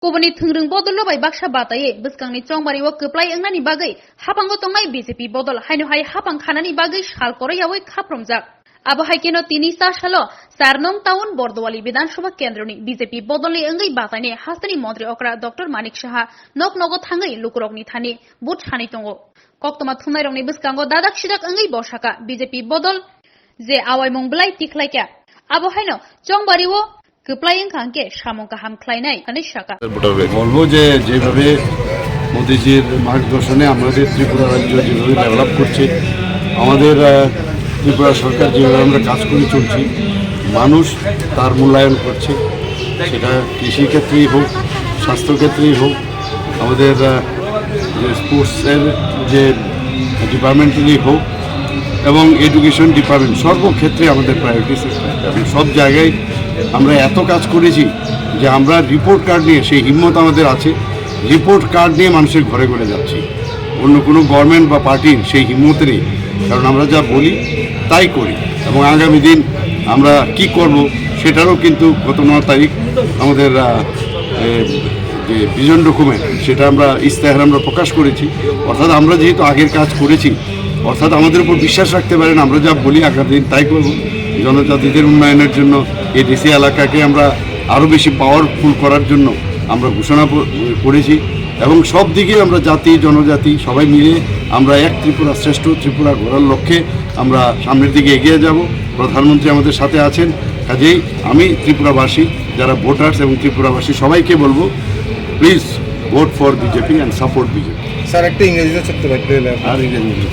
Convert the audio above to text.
Kubani Tungrung Bodolo by Baksha Bataye, Buskani Chongmari work apply and Nani Bagay, Hapango Tongai BCP Bodol, Hanuhai Hapan Kanani Bagay, Shal Korea with Kapromza. Abu Haikino Tinisa Shalo, Sarnong Town, Bordowali Bidan Shova Kendroni, BCP Bodoli Angai Batane, Hastani Mondri Okra, Dr. Manik Shaha, Nok Nogo Tangai, Lukurogni Tani, But Hanitongo. Koktoma Tunaroni Buskango, Dadak Shidak Angai Boshaka, BCP Bodol, Ze Awai Mongblai Tiklaika. Abu Haino, Jongbariwo. Kuplaying Kanke, Shamonka Ham Kleinai, Kanishaka. বলবো যে যেভাবে মোদিজির মার্গদর্শনে আমাদের ত্রিপুরা রাজ্য যেভাবে develop করছে, আমাদের ত্রিপুরা সরকার যেভাবে আমরা কাজ করে চলছি, মানুষ তার মূল্যায়ন করছে, সেটা কৃষিক্ষেত্রেই হোক, স্বাস্থ্যক্ষেত্রেই হোক, আমাদের যে স্পোর্টসের যে ডিপার্টমেন্টেরই হোক এবং এডুকেশন ডিপার্টমেন্ট সর্বক্ষেত্রে আমাদের প্রায়োরিটি এবং সব জায়গায় আমরা এত কাজ করেছি যে আমরা রিপোর্ট কার্ড নিয়ে সেই হিম্মত আমাদের আছে, রিপোর্ট কার্ড নিয়ে মানুষের ঘরে ঘরে যাচ্ছি। অন্য কোনো গভর্নমেন্ট বা পার্টির সেই হিম্মত নেই, কারণ আমরা যা বলি তাই করি এবং আগামী দিন আমরা কি করব সেটারও কিন্তু গত 9 তারিখ আমাদের যে ভিশন ডকুমেন্ট সেটা আমরা ইস্তেহার আমরা প্রকাশ করেছি। অর্থাৎ আমরা যেহেতু আগের কাজ করেছি, অর্থাৎ আমাদের উপর বিশ্বাস রাখতে পারেন, আমরা যা বলি আগামী দিন তাই করব। জনজাতিদের উন্নয়নের জন্য এই ডিসি এলাকাকে আমরা আরও বেশি পাওয়ারফুল করার জন্য আমরা ঘোষণা করেছি এবং সব দিকে আমরা জাতি জনজাতি সবাই মিলে আমরা এক ত্রিপুরা শ্রেষ্ঠ ত্রিপুরা গড়ার লক্ষ্যে আমরা সামনের দিকে এগিয়ে যাব। প্রধানমন্ত্রী আমাদের সাথে আছেন, কাজেই আমি ত্রিপুরাবাসী যারা ভোটার্স এবং ত্রিপুরাবাসী সবাইকে বলবো, please vote for BJP and support BJP. Sir একটা ইংরেজিতে ছোট্ট ভাই আর ইংরেজি